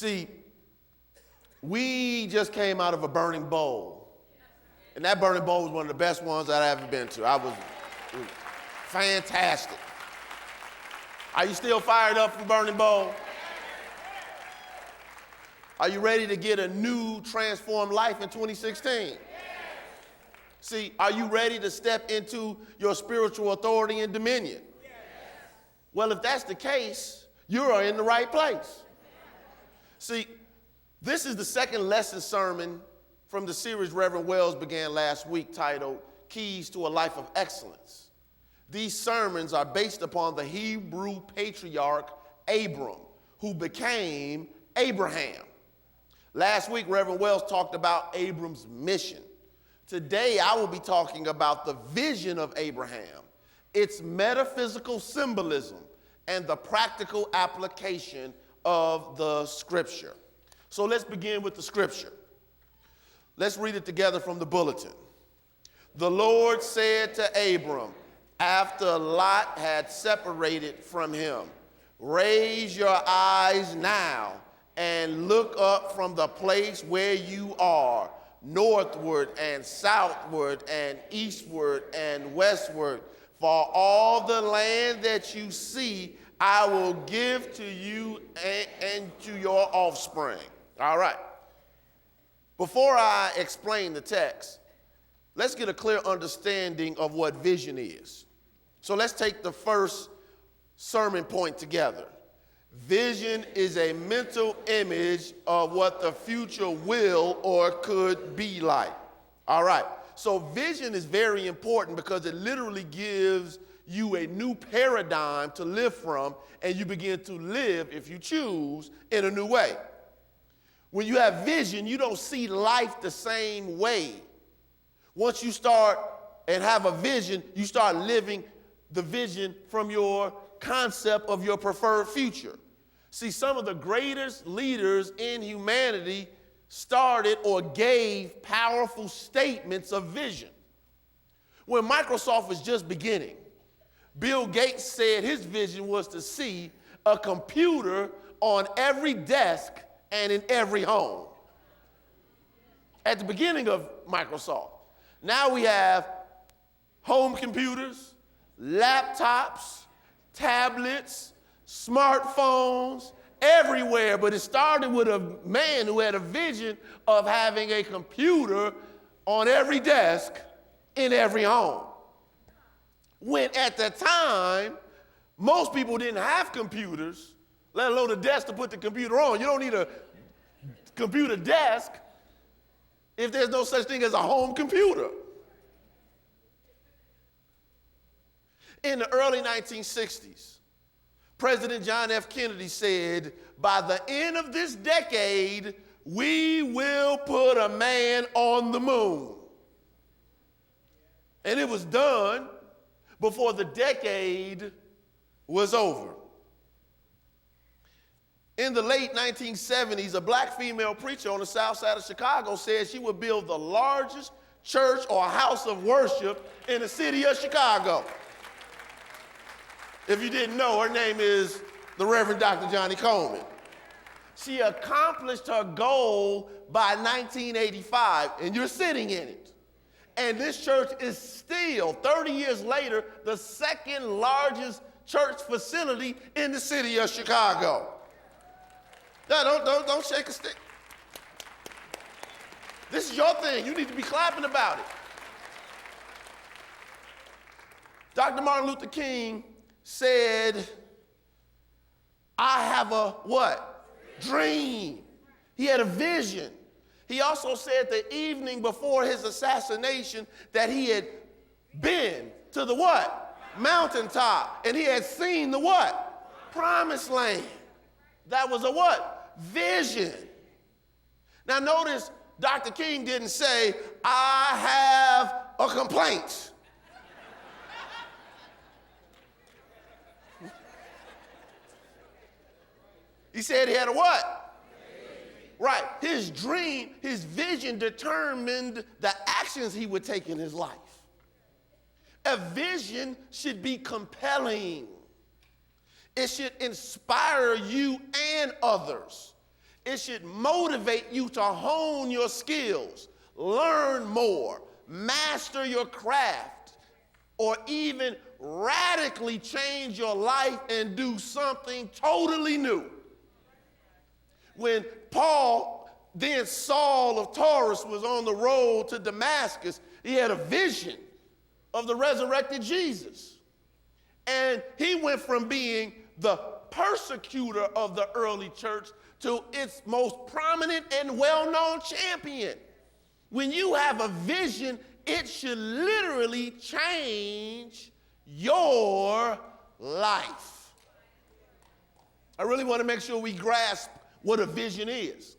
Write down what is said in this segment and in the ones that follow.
See, we just came out of a burning bowl. And that burning bowl was one of the best ones that I've ever been to. It was fantastic. Are you still fired up for Burning Bowl? Are you ready to get a new transformed life in 2016? See, are you ready to step into your spiritual authority and dominion? Well, if that's the case, you are in the right place. See, this is the second lesson sermon from the series Reverend Wells began last week titled Keys to a Life of Excellence. These sermons are based upon the Hebrew patriarch Abram, who became Abraham. Last week, Reverend Wells talked about Abram's mission. Today, I will be talking about the vision of Abraham, its metaphysical symbolism, and the practical application of the scripture. So let's begin with the scripture. Let's read it together from the bulletin. The Lord said to Abram, after Lot had separated from him, raise your eyes now and look up from the place where you are, northward and southward and eastward and westward. For all the land that you see, I will give to you and to your offspring. All right. Before I explain the text, let's get a clear understanding of what vision is. So let's take the first sermon point together. Vision is a mental image of what the future will or could be like. All right. So vision is very important because it literally gives you a new paradigm to live from, and you begin to live, if you choose, in a new way. When you have vision, you don't see life the same way. Once you start and have a vision, you start living the vision from your concept of your preferred future. See, some of the greatest leaders in humanity started or gave powerful statements of vision. When Microsoft was just beginning, Bill Gates said his vision was to see a computer on every desk and in every home. At the beginning of Microsoft. Now we have home computers, laptops, tablets, smartphones, everywhere. But it started with a man who had a vision of having a computer on every desk in every home. When at the time, most people didn't have computers, let alone a desk to put the computer on. You don't need a computer desk if there's no such thing as a home computer. In the early 1960s, President John F. Kennedy said, by the end of this decade, we will put a man on the moon. And it was done before the decade was over. In the late 1970s, a black female preacher on the south side of Chicago said she would build the largest church or house of worship in the city of Chicago. If you didn't know, her name is the Reverend Dr. Johnny Coleman. She accomplished her goal by 1985, and you're sitting in it. And this church is still, 30 years later, the second largest church facility in the city of Chicago. No, don't shake a stick. This is your thing. You need to be clapping about it. Dr. Martin Luther King said, I have a what? Dream. He had a vision. He also said the evening before his assassination that he had been to the what? Mountaintop. And he had seen the what? Promised land. That was a what? Vision. Now notice Dr. King didn't say, I have a complaint. He said he had a what? Right. His dream, his vision determined the actions he would take in his life. A vision should be compelling. It should inspire you and others. It should motivate you to hone your skills, learn more, master your craft, or even radically change your life and do something totally new. When Paul, then Saul of Tarsus, was on the road to Damascus, he had a vision of the resurrected Jesus. And he went from being the persecutor of the early church to its most prominent and well-known champion. When you have a vision, it should literally change your life. I really want to make sure we grasp what a vision is.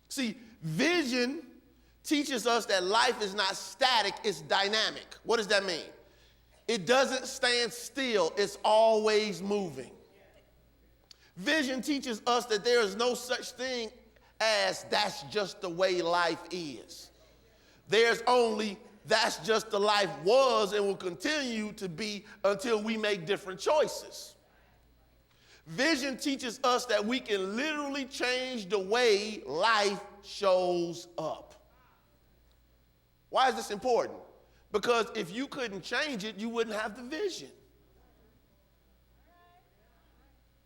See, vision teaches us that life is not static, it's dynamic. What does that mean? It doesn't stand still, it's always moving. Vision teaches us that there is no such thing as that's just the way life is. There's only that's just the life was and will continue to be until we make different choices. Vision teaches us that we can literally change the way life shows up. Why is this important? Because if you couldn't change it, you wouldn't have the vision.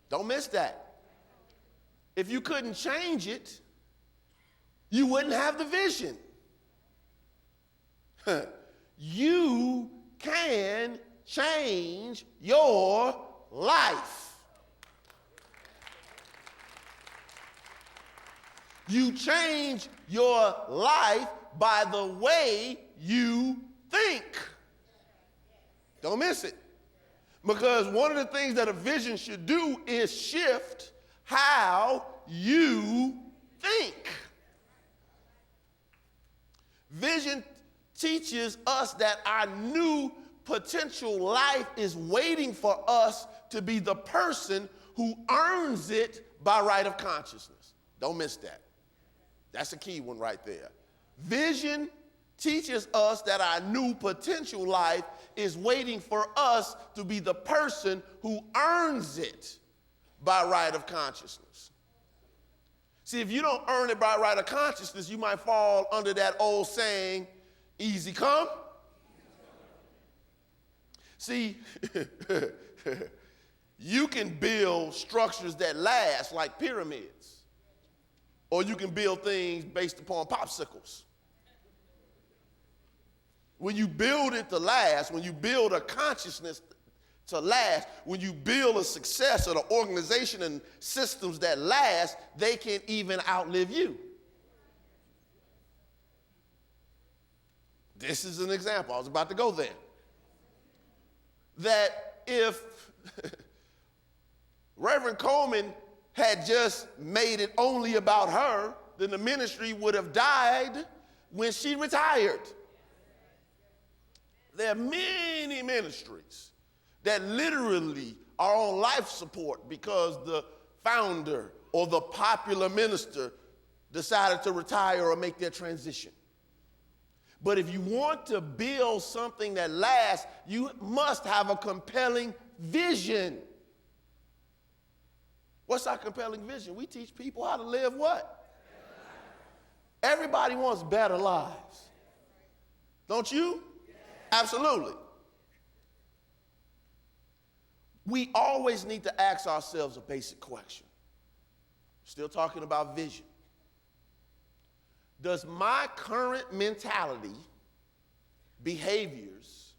Don't miss that. If you couldn't change it, you wouldn't have the vision. You can change your life. You change your life by the way you think. Don't miss it. Because one of the things that a vision should do is shift how you think. Vision teaches us that our new potential life is waiting for us to be the person who earns it by right of consciousness. Don't miss that. That's a key one right there. Vision teaches us that our new potential life is waiting for us to be the person who earns it by right of consciousness. See, if you don't earn it by right of consciousness, you might fall under that old saying, easy come. See, you can build structures that last like pyramids, or you can build things based upon popsicles. When you build it to last, when you build a consciousness to last, when you build a success or an organization and systems that last, they can even outlive you. This is an example. I was about to go there. That if Reverend Coleman had just made it only about her, then the ministry would have died when she retired. There are many ministries that literally are on life support because the founder or the popular minister decided to retire or make their transition. But if you want to build something that lasts, you must have a compelling vision. What's our compelling vision? We teach people how to live what? Everybody wants better lives. Don't you? Absolutely. We always need to ask ourselves a basic question. Still talking about vision. Does my current mentality, behaviors,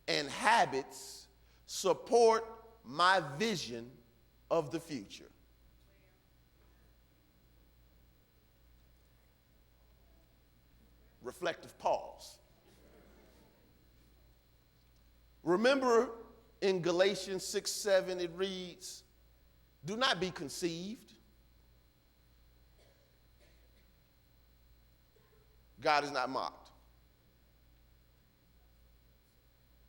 and habits support my vision of the future? Reflective pause. Remember in Galatians 6:7 it reads, "Do not be conceived. God is not mocked."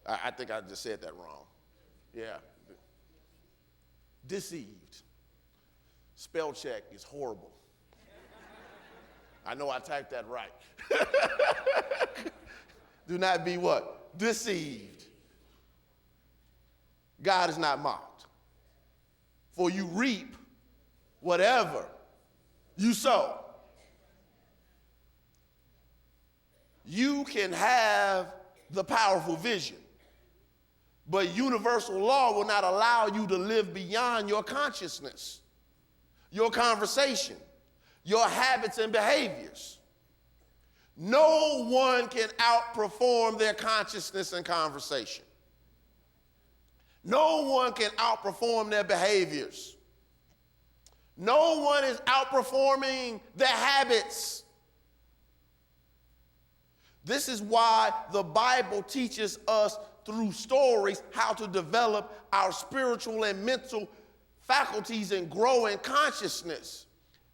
I think I just said that wrong. Yeah. Deceived. Spell check is horrible. I know I typed that right. Do not be what? Deceived. God is not mocked. For you reap whatever you sow. You can have the powerful vision, but universal law will not allow you to live beyond your consciousness, your conversation, your habits and behaviors. No one can outperform their consciousness and conversation. No one can outperform their behaviors. No one is outperforming their habits. This is why the Bible teaches us through stories how to develop our spiritual and mental faculties and grow in consciousness.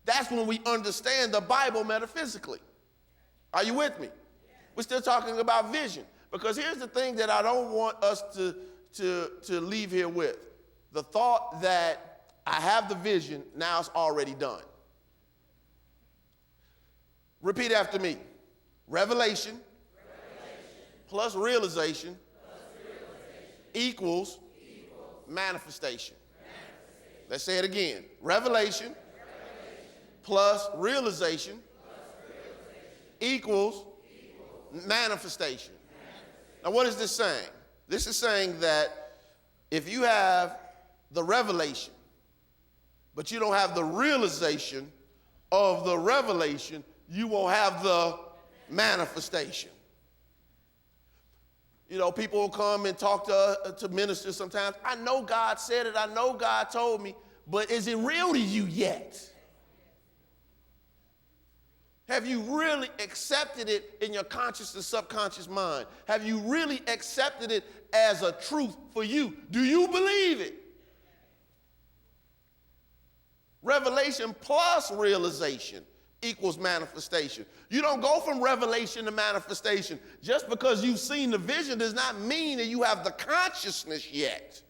That's when we understand the Bible metaphysically. Are you with me? We're still talking about vision, because here's the thing that I don't want us to leave here with. The thought that I have the vision, now it's already done. Repeat after me. Revelation plus realization equals manifestation. Let's say it again. Revelation plus realization equals manifestation. Now, what is this saying? This is saying that if you have the revelation, but you don't have the realization of the revelation, you won't have the manifestation. You know, people will come and talk to ministers sometimes. I know God said it. I know God told me, but is it real to you yet? Have you really accepted it in your conscious and subconscious mind? Have you really accepted it as a truth for you? Do you believe it? Revelation plus realization equals manifestation. You don't go from revelation to manifestation. Just because you've seen the vision does not mean that you have the consciousness yet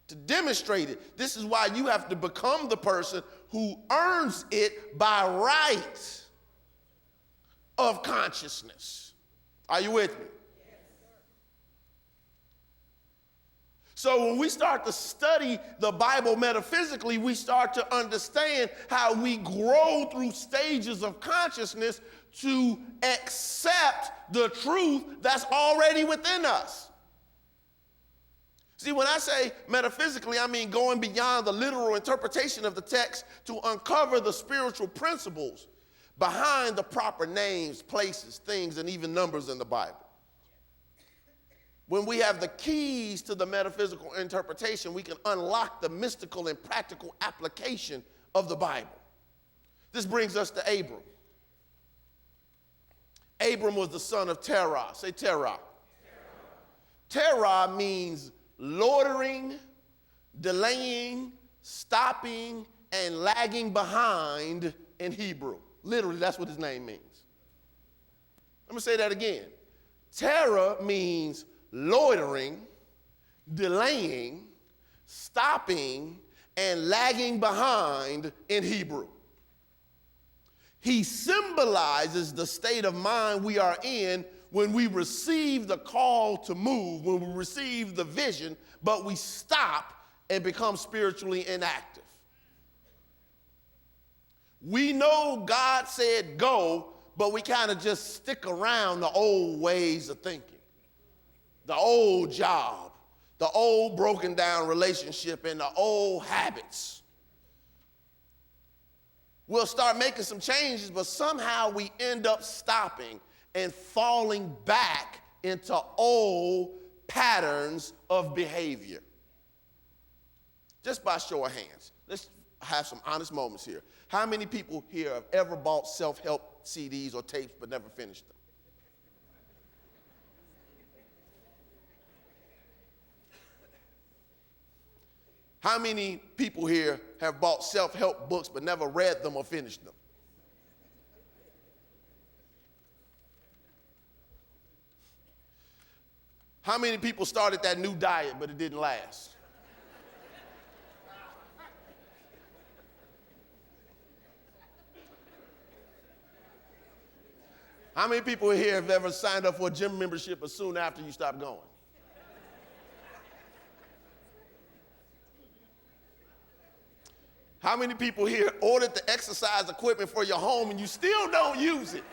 to demonstrate it. This is why you have to become the person who earns it by right of consciousness. Are you with me? So when we start to study the Bible metaphysically, we start to understand how we grow through stages of consciousness to accept the truth that's already within us. See, when I say metaphysically, I mean going beyond the literal interpretation of the text to uncover the spiritual principles behind the proper names, places, things, and even numbers in the Bible. When we have the keys to the metaphysical interpretation, we can unlock the mystical and practical application of the Bible. This brings us to Abram. Abram was the son of Terah. Say Terah. Terah means loitering, delaying, stopping, and lagging behind in Hebrew. Literally, that's what his name means. Let me say that again. Terah means loitering, delaying, stopping, and lagging behind in Hebrew. He symbolizes the state of mind we are in when we receive the call to move, when we receive the vision, but we stop and become spiritually inactive. We know God said go, but we kind of just stick around the old ways of thinking. The old job, the old broken down relationship, and the old habits. We'll start making some changes, but somehow we end up stopping and falling back into old patterns of behavior. Just by show of hands, let's have some honest moments here. How many people here have ever bought self-help CDs or tapes but never finished them? How many people here have bought self-help books but never read them or finished them? How many people started that new diet but it didn't last? How many people here have ever signed up for a gym membership but soon after you stopped going? How How many people here ordered the exercise equipment for your home and you still don't use it?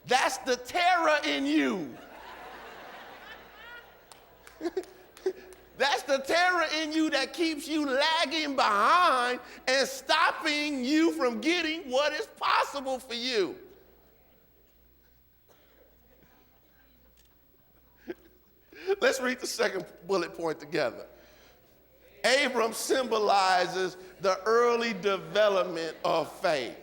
That's the terror in you. That's the terror in you that keeps you lagging behind and stopping you from getting what is possible for you. Let's read the second bullet point together. Abram symbolizes the early development of faith.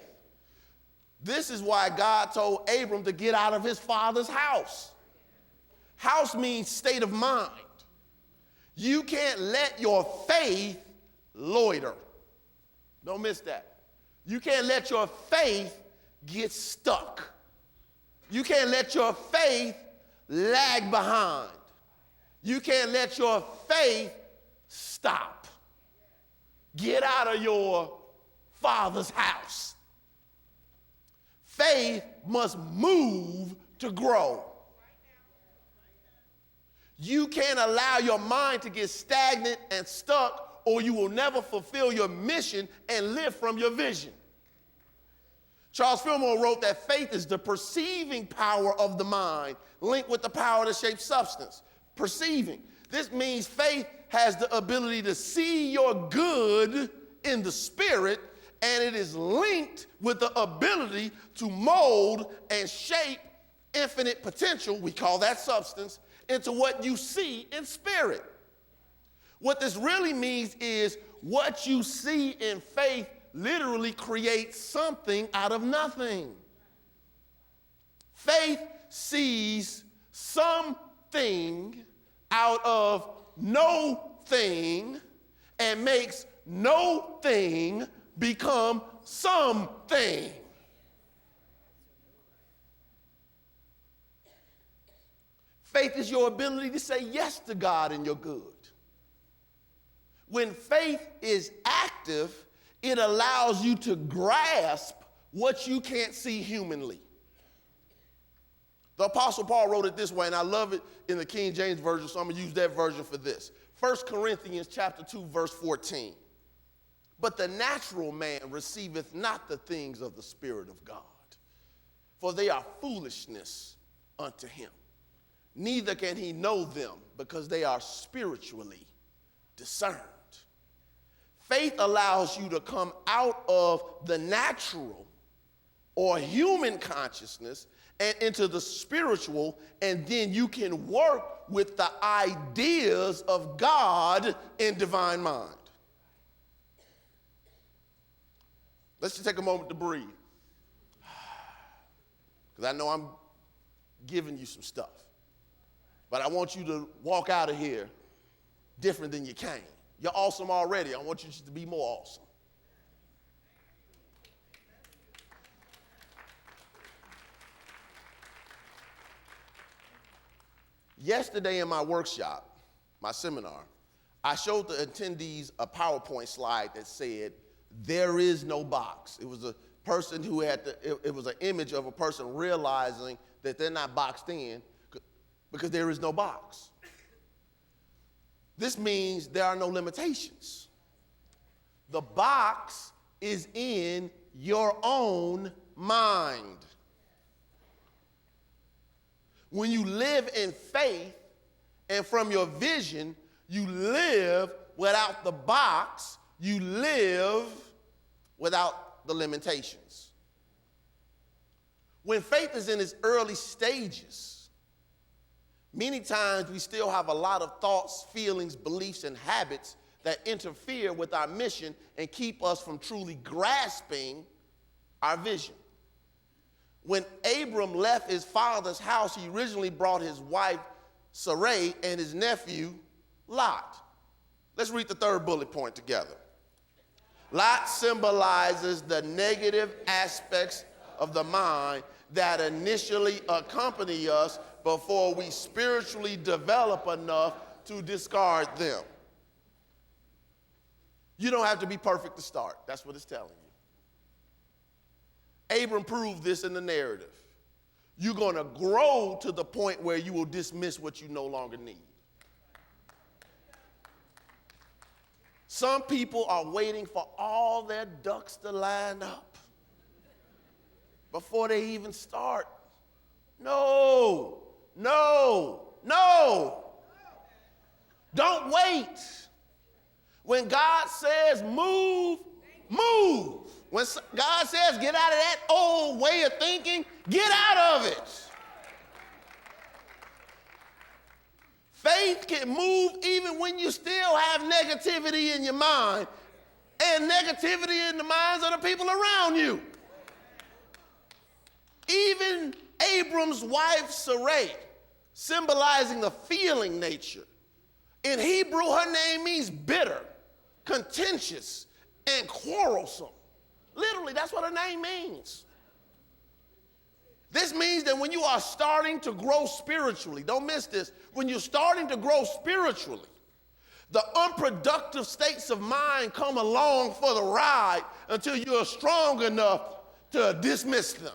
This is why God told Abram to get out of his father's house. House means state of mind. You can't let your faith loiter. Don't miss that. You can't let your faith get stuck. You can't let your faith lag behind. You can't let your faith stop. Get out of your father's house. Faith must move to grow. You can't allow your mind to get stagnant and stuck, or you will never fulfill your mission and live from your vision. Charles Fillmore wrote that faith is the perceiving power of the mind linked with the power to shape substance. Perceiving. This means faith has the ability to see your good in the spirit, and it is linked with the ability to mold and shape infinite potential, we call that substance, into what you see in spirit. What this really means is what you see in faith literally creates something out of nothing. Faith sees something out of no thing and makes no thing become something. Faith is your ability to say yes to God and your good. When faith is active, it allows you to grasp what you can't see humanly. The Apostle Paul wrote it this way, and I love it in the King James Version, so I'm going to use that version for this. 1 Corinthians chapter 2, verse 14. But the natural man receiveth not the things of the Spirit of God, for they are foolishness unto him. Neither can he know them, because they are spiritually discerned. Faith allows you to come out of the natural or human consciousness and into the spiritual, and then you can work with the ideas of God in divine mind. Let's just take a moment to breathe, because I know I'm giving you some stuff. But I want you to walk out of here different than you came. You're awesome already. I want you just to be more awesome. Yesterday in my workshop, my seminar, I showed the attendees a PowerPoint slide that said, "There is no box." It was a person who it was an image of a person realizing that they're not boxed in because there is no box. This means there are no limitations. The box is in your own mind. When you live in faith and from your vision, you live without the box, you live without the limitations. When faith is in its early stages, many times we still have a lot of thoughts, feelings, beliefs, and habits that interfere with our mission and keep us from truly grasping our vision. When Abram left his father's house, he originally brought his wife Sarai and his nephew Lot. Let's read the third bullet point together. Lot symbolizes the negative aspects of the mind that initially accompany us before we spiritually develop enough to discard them. You don't have to be perfect to start. That's what it's telling you. Abram proved this in the narrative. you're going to grow to the point where you will dismiss what you no longer need. Some people are waiting for all their ducks to line up before they even start. No. Don't wait. When God says move, move. When God says get out of that old way of thinking, get out of it. Faith can move even when you still have negativity in your mind and negativity in the minds of the people around you. Even Abram's wife Sarai, symbolizing the feeling nature. In Hebrew, her name means bitter, contentious, and quarrelsome. Literally, that's what her name means. This means that when you are starting to grow spiritually, don't miss this, when you're starting to grow spiritually, the unproductive states of mind come along for the ride until you're strong enough to dismiss them.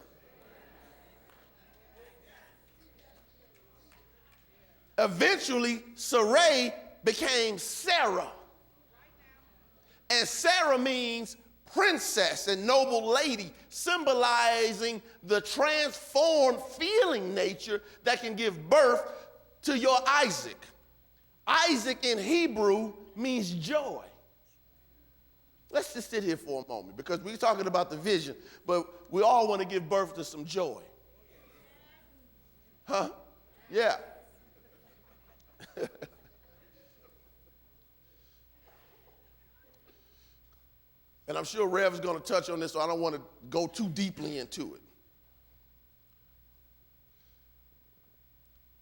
Eventually, Sarai became Sarah. And Sarah means princess and noble lady, symbolizing the transformed feeling nature that can give birth to your Isaac. Isaac in Hebrew means joy. Let's just sit here for a moment because we're talking about the vision, but we all want to give birth to some joy. Huh? Yeah. And I'm sure Rev is going to touch on this, so I don't want to go too deeply into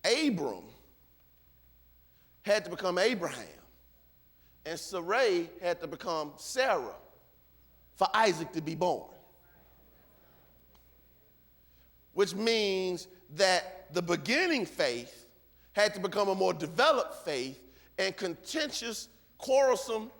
it. Abram had to become Abraham, and Sarai had to become Sarah for Isaac to be born. Which means that the beginning faith had to become a more developed faith, and contentious, quarrelsome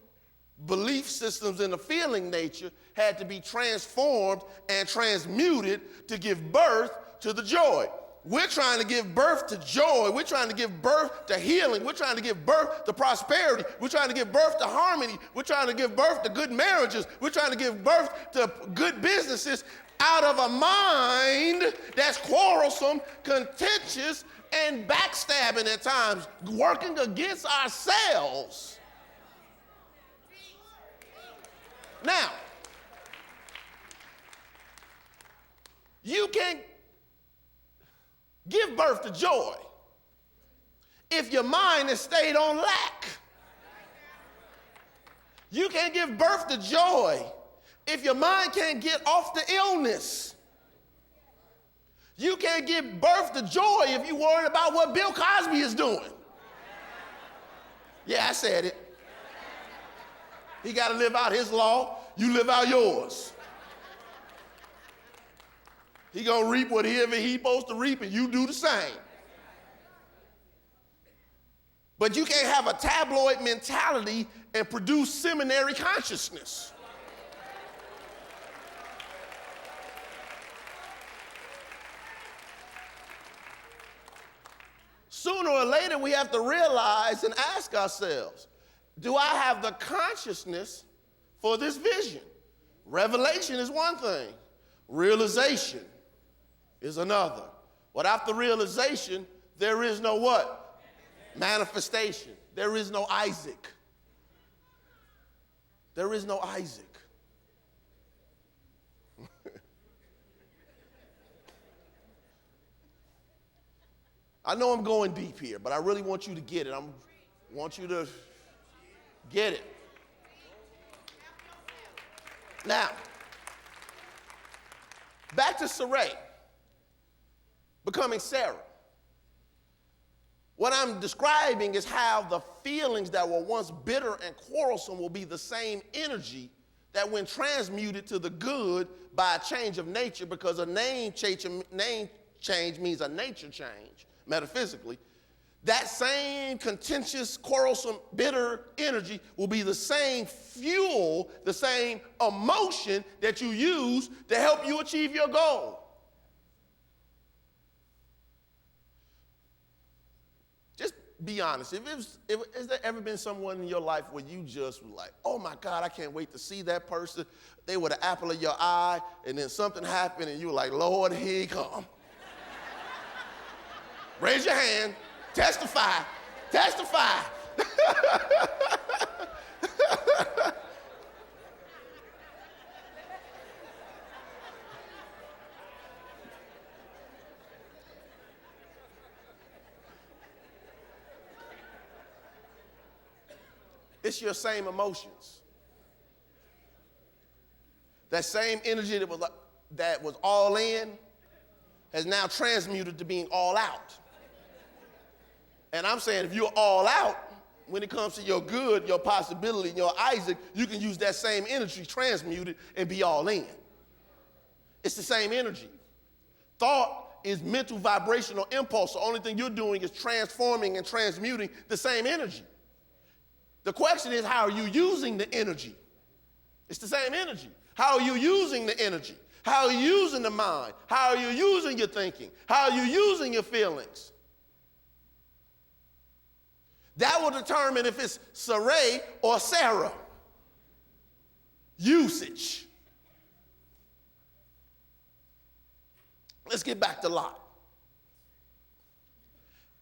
belief systems in the feeling nature had to be transformed and transmuted to give birth to the joy. We're trying to give birth to joy. We're trying to give birth to healing. We're trying to give birth to prosperity. We're trying to give birth to harmony. We're trying to give birth to good marriages. We're trying to give birth to good businesses out of a mind that's quarrelsome, contentious, and backstabbing at times, working against ourselves. Now, you can give birth to joy if your mind has stayed on lack. You can't give birth to joy if your mind can't get off the illness. You can't give birth to joy if you're worried about what Bill Cosby is doing. Yeah, I said it. He got to live out his law. You live out yours. He going to reap whatever he's supposed to reap, and you do the same. But you can't have a tabloid mentality and produce seminary consciousness. Sooner or later, we have to realize and ask ourselves, do I have the consciousness for this vision? Revelation is one thing. Realization is another. Without the realization, there is no what? Manifestation. There is no Isaac. There is no Isaac. I know I'm going deep here, but I really want you to get it. I want you to get it. Now, back to Sarai, becoming Sarah. What I'm describing is how the feelings that were once bitter and quarrelsome will be the same energy that when transmuted to the good by a change of nature, because a name change means a nature change, metaphysically, that same contentious, quarrelsome, bitter energy will be the same fuel, the same emotion that you use to help you achieve your goal. be honest. Has there ever been someone in your life where you just were like, oh my God, I can't wait to see that person. They were the apple of your eye, and then something happened, and you were like, Lord, here he come. Raise your hand. Testify. Testify. It's your same emotions. That same energy that was all in has now transmuted to being all out. And I'm saying if you're all out, when it comes to your good, your possibility, your Isaac, you can use that same energy, transmute it, and be all in. It's the same energy. Thought is mental vibrational impulse. The only thing you're doing is transforming and transmuting the same energy. The question is, how are you using the energy? It's the same energy. How are you using the energy? How are you using the mind? How are you using your thinking? How are you using your feelings? That will determine if it's Sarai or Sarah. Usage. Let's get back to Lot.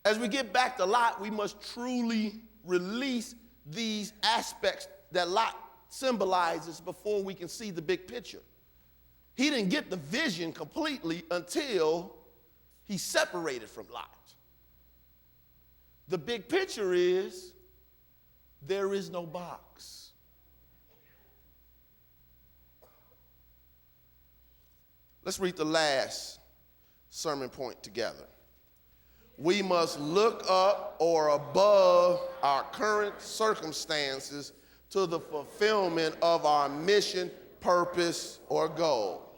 As we get back to Lot, we must truly release these aspects that Lot symbolizes before we can see the big picture. He didn't get the vision completely until he separated from Lot. The big picture is there is no box. Let's read the last sermon point together. We must look up or above our current circumstances to the fulfillment of our mission, purpose, or goal.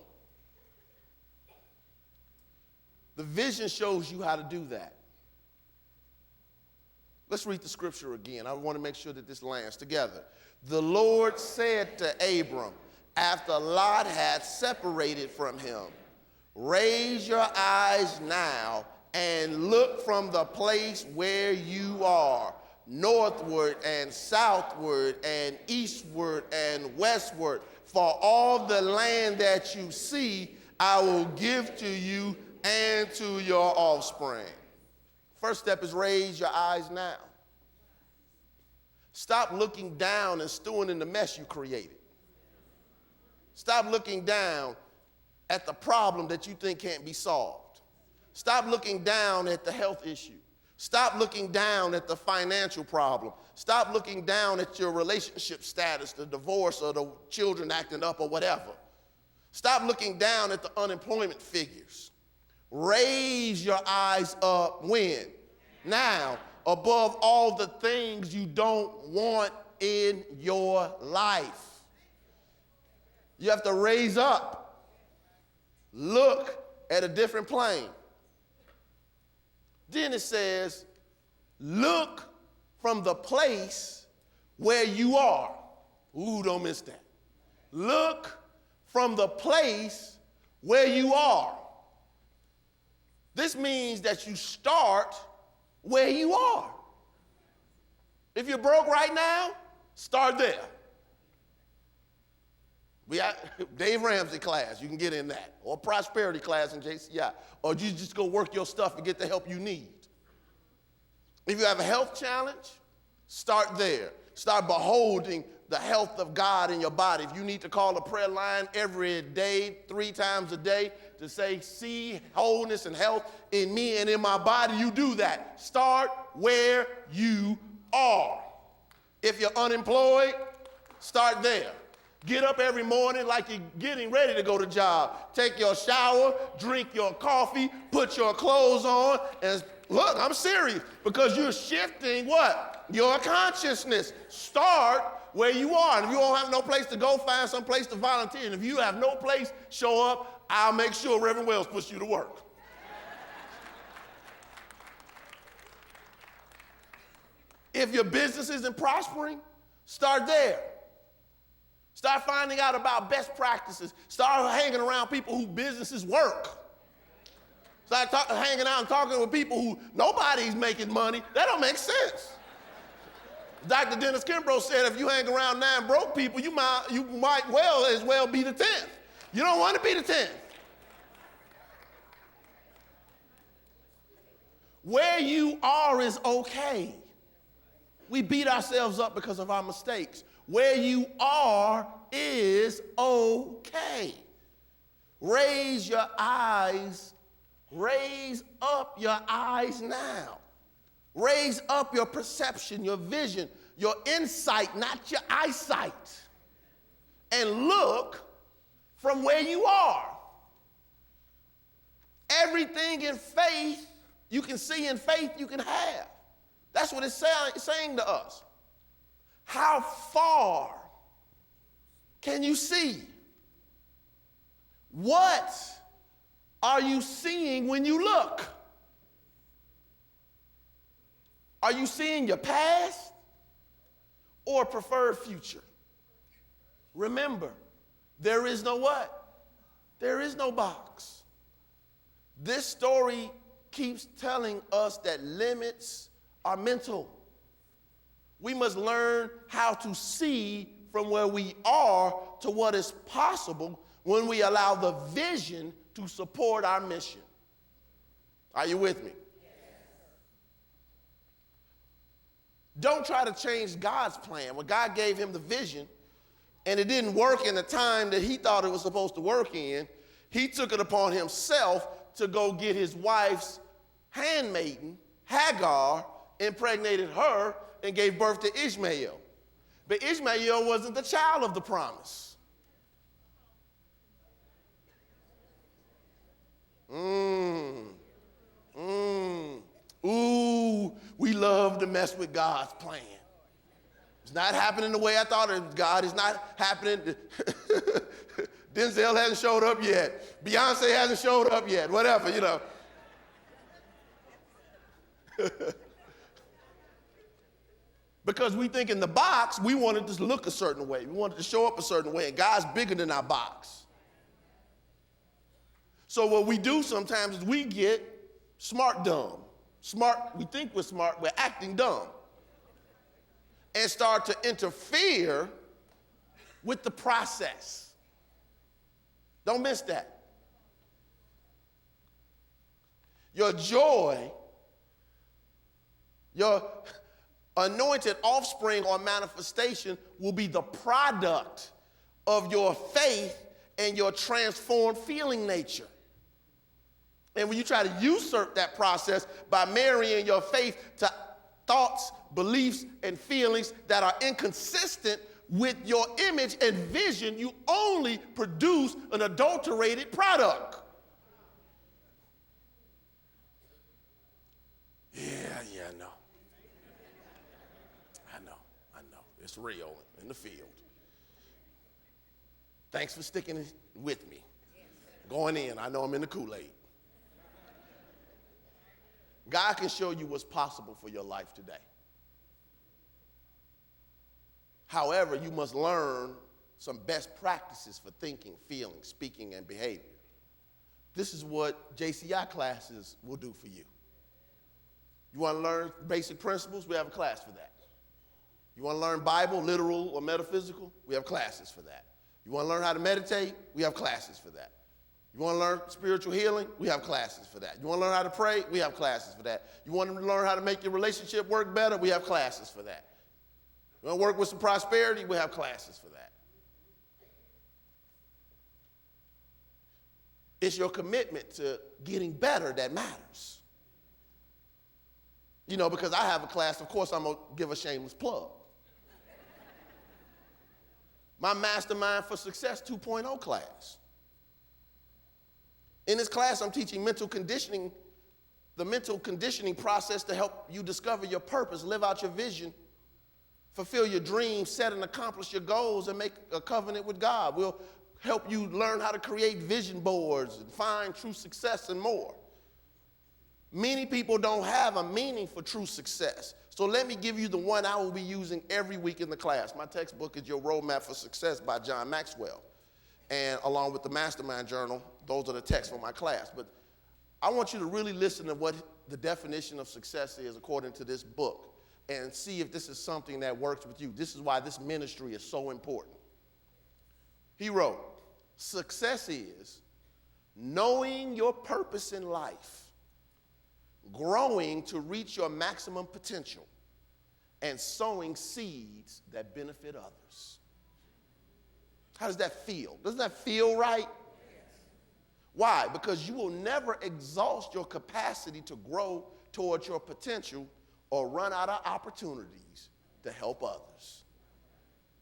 The vision shows you how to do that. Let's read the scripture again. I want to make sure that this lands together. The Lord said to Abram, after Lot had separated from him, raise your eyes now and look from the place where you are, northward and southward and eastward and westward. For all the land that you see, I will give to you and to your offspring. First step is raise your eyes now. Stop looking down and stewing in the mess you created. Stop looking down at the problem that you think can't be solved. Stop looking down at the health issue. Stop looking down at the financial problem. Stop looking down at your relationship status, the divorce or the children acting up or whatever. Stop looking down at the unemployment figures. Raise your eyes up when? Now, above all the things you don't want in your life. You have to raise up. Look at a different plane. Then it says, look from the place where you are. Ooh, don't miss that. Look from the place where you are. This means that you start where you are. If you're broke right now, start there. We got Dave Ramsey class, you can get in that. Or prosperity class in JCI. Or you just go work your stuff and get the help you need. If you have a health challenge, start there. Start beholding the health of God in your body. If you need to call a prayer line every day, 3 times a day, to say, see wholeness and health in me and in my body, you do that. Start where you are. If you're unemployed, start there. Get up every morning like you're getting ready to go to job. Take your shower, drink your coffee, put your clothes on, and look, I'm serious, because you're shifting what? Your consciousness. Start where you are. And if you don't have no place to go, find some place to volunteer. And if you have no place, show up. I'll make sure Reverend Wells puts you to work. If your business isn't prospering, start there. Start finding out about best practices. Start hanging around people whose businesses work. Start hanging out and talking with people who nobody's making money. That don't make sense. Dr. Dennis Kimbrough said if you hang around 9 broke people, you might as well be the 10th. You don't want to be the 10th. Where you are is okay. We beat ourselves up because of our mistakes. Where you are is okay. Raise up your eyes now. Raise up your perception, your vision, your insight, not your eyesight. And look from where you are. Everything in faith you can see, in faith you can have. That's what it's saying to us. How far can you see? What are you seeing when you look? Are you seeing your past or preferred future? Remember, there is no what? There is no box. This story keeps telling us that limits are mental. We must learn how to see from where we are to what is possible when we allow the vision to support our mission. Are you with me? Don't try to change God's plan. When God gave him the vision and it didn't work in the time that he thought it was supposed to work in, he took it upon himself to go get his wife's handmaiden, Hagar, impregnated her, and gave birth to Ishmael. But Ishmael wasn't the child of the promise. Ooh, we love to mess with God's plan. It's not happening the way I thought it was. God is not happening. Denzel hasn't showed up yet. Beyonce hasn't showed up yet. Whatever, you know. Because we think in the box, we want it to look a certain way. We want it to show up a certain way. And God's bigger than our box. So what we do sometimes is we get smart dumb. Smart, we think we're smart, we're acting dumb. And start to interfere with the process. Don't miss that. Your joy, your anointed offspring or manifestation will be the product of your faith and your transformed feeling nature. And when you try to usurp that process by marrying your faith to thoughts, beliefs, and feelings that are inconsistent with your image and vision, you only produce an adulterated product. Yeah, I know. I know. It's real in the field. Thanks for sticking with me. Going in, I know I'm in the Kool-Aid. God can show you what's possible for your life today. However, you must learn some best practices for thinking, feeling, speaking, and behavior. This is what JCI classes will do for you. You want to learn basic principles? We have a class for that. You want to learn Bible, literal or metaphysical? We have classes for that. You want to learn how to meditate? We have classes for that. You want to learn spiritual healing? We have classes for that. You want to learn how to pray? We have classes for that. You want to learn how to make your relationship work better? We have classes for that. You want to work with some prosperity? We have classes for that. It's your commitment to getting better that matters. You know, because I have a class, of course I'm going to give a shameless plug. My Mastermind for Success 2.0 class. In this class, I'm teaching mental conditioning, the mental conditioning process to help you discover your purpose, live out your vision, fulfill your dreams, set and accomplish your goals, and make a covenant with God. We'll help you learn how to create vision boards and find true success and more. Many people don't have a meaning for true success. So let me give you the one I will be using every week in the class. My textbook is Your Roadmap for Success by John Maxwell. And along with the Mastermind Journal, those are the texts for my class. But I want you to really listen to what the definition of success is according to this book and see if this is something that works with you. This is why this ministry is so important. He wrote, success is knowing your purpose in life, growing to reach your maximum potential, and sowing seeds that benefit others. How does that feel? Doesn't that feel right? Why? Because you will never exhaust your capacity to grow towards your potential or run out of opportunities to help others.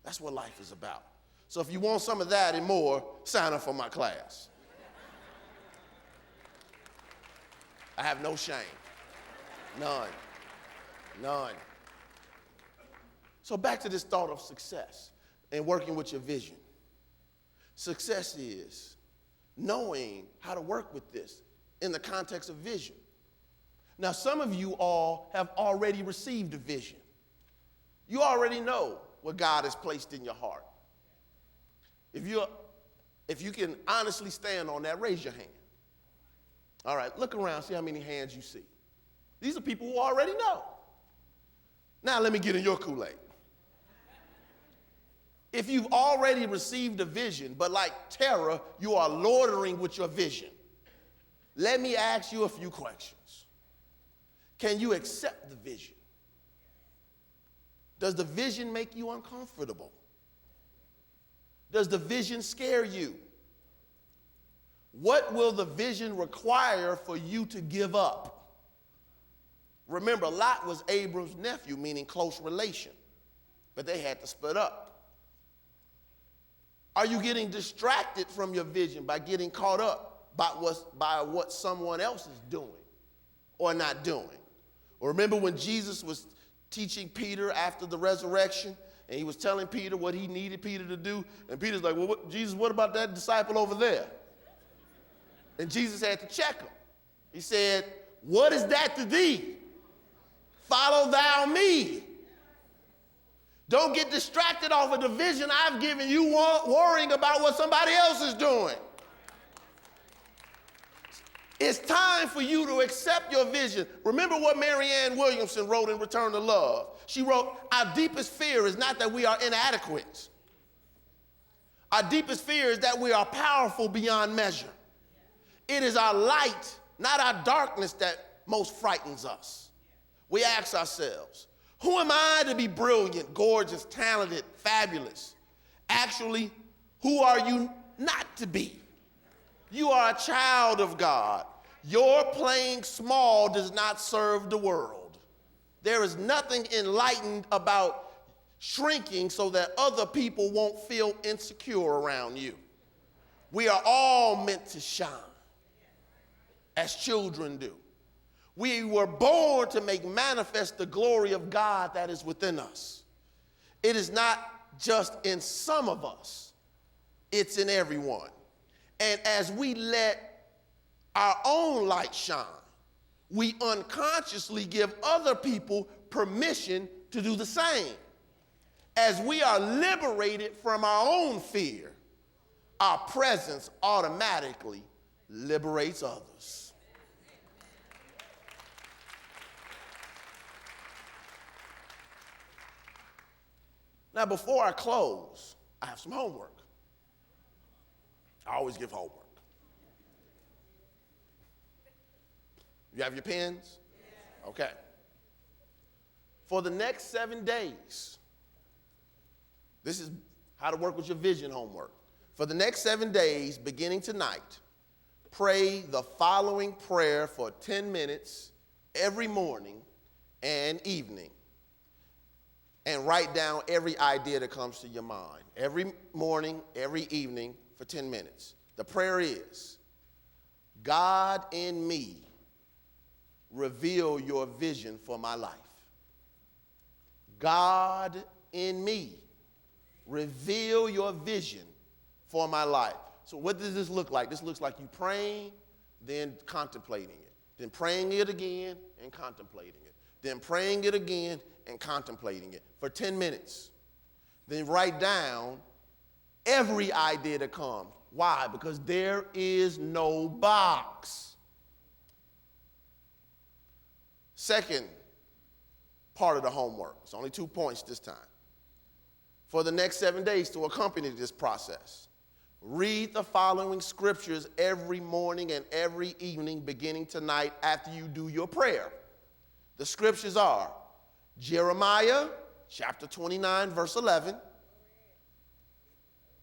That's what life is about. So if you want some of that and more, sign up for my class. I have no shame. None. None. So back to this thought of success and working with your vision. Success is knowing how to work with this in the context of vision. Now, some of you all have already received a vision. You already know what God has placed in your heart. If you can honestly stand on that, raise your hand. All right, look around, see how many hands you see. These are people who already know. Now let me get in your Kool-Aid. If you've already received a vision, but like Terah, you are loitering with your vision, let me ask you a few questions. Can you accept the vision? Does the vision make you uncomfortable? Does the vision scare you? What will the vision require for you to give up? Remember, Lot was Abram's nephew, meaning close relation, but they had to split up. Are you getting distracted from your vision by getting caught up by what someone else is doing or not doing? Or remember when Jesus was teaching Peter after the resurrection, and he was telling Peter what he needed Peter to do, and Peter's like, well, Jesus, what about that disciple over there? And Jesus had to check him. He said, what is that to thee? Follow thou me. Don't get distracted off of the vision I've given you, worrying about what somebody else is doing. It's time for you to accept your vision. Remember what Marianne Williamson wrote in Return to Love. She wrote, our deepest fear is not that we are inadequate. Our deepest fear is that we are powerful beyond measure. It is our light, not our darkness, that most frightens us. We ask ourselves, who am I to be brilliant, gorgeous, talented, fabulous? Actually, who are you not to be? You are a child of God. Your playing small does not serve the world. There is nothing enlightened about shrinking so that other people won't feel insecure around you. We are all meant to shine, as children do. We were born to make manifest the glory of God that is within us. It is not just in some of us, it's in everyone. And as we let our own light shine, we unconsciously give other people permission to do the same. As we are liberated from our own fear, our presence automatically liberates others. Now, before I close, I have some homework. I always give homework. You have your pens? Okay. For the next 7 days, this is how to work with your vision homework. For the next 7 days, beginning tonight, pray the following prayer for 10 minutes every morning and evening. And write down every idea that comes to your mind. Every morning, every evening, for 10 minutes. The prayer is, God in me, reveal your vision for my life. God in me, reveal your vision for my life. So what does this look like? This looks like you praying, then contemplating it. Then praying it again and contemplating it. Then praying it again and contemplating it for 10 minutes. Then write down every idea that comes. Why? Because there is no box. Second part of the homework. It's only 2 points this time. For the next 7 days to accompany this process, read the following scriptures every morning and every evening beginning tonight after you do your prayer. The scriptures are Jeremiah chapter 29, verse 11,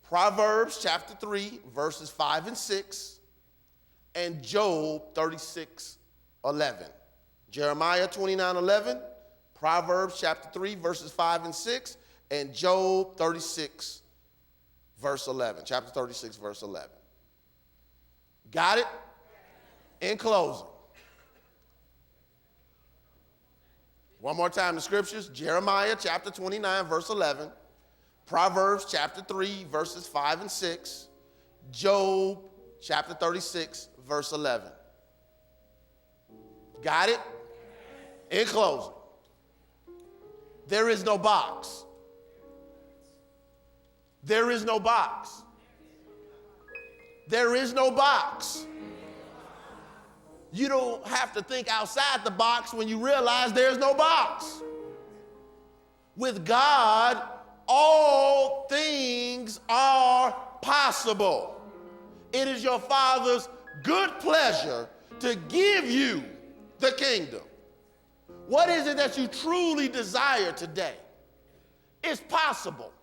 Proverbs chapter 3, verses 5 and 6, and Job 36, 11. Jeremiah 29, 11, Proverbs chapter 3, verses 5 and 6, and Job 36, verse 11. Chapter 36, verse 11. Got it? In closing. One more time, the scriptures. Jeremiah chapter 29, verse 11. Proverbs chapter 3, verses 5 and 6. Job chapter 36, verse 11. Got it? In closing. There is no box. There is no box. There is no box. You don't have to think outside the box when you realize there's no box. With God, all things are possible. It is your Father's good pleasure to give you the kingdom. What is it that you truly desire today? It's possible.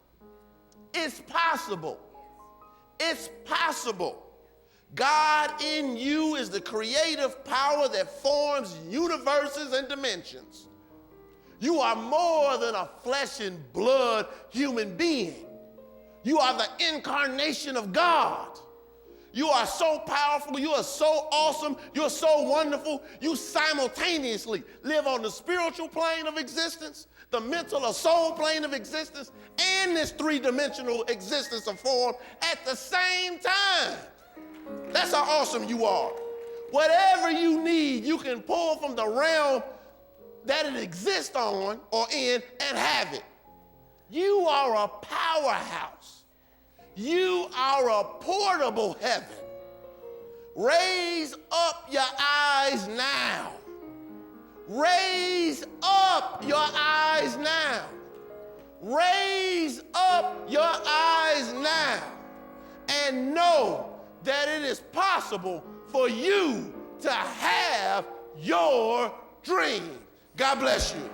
It's possible. It's possible. God in you is the creative power that forms universes and dimensions. You are more than a flesh and blood human being. You are the incarnation of God. You are so powerful. You are so awesome. You're so wonderful. You simultaneously live on the spiritual plane of existence, the mental or soul plane of existence, and this three-dimensional existence of form at the same time. That's how awesome you are. Whatever you need, you can pull from the realm that it exists on or in and have it. You are a powerhouse. You are a portable heaven. Raise up your eyes now. Raise up your eyes now. Raise up your eyes now. And know that it is possible for you to have your dream. God bless you.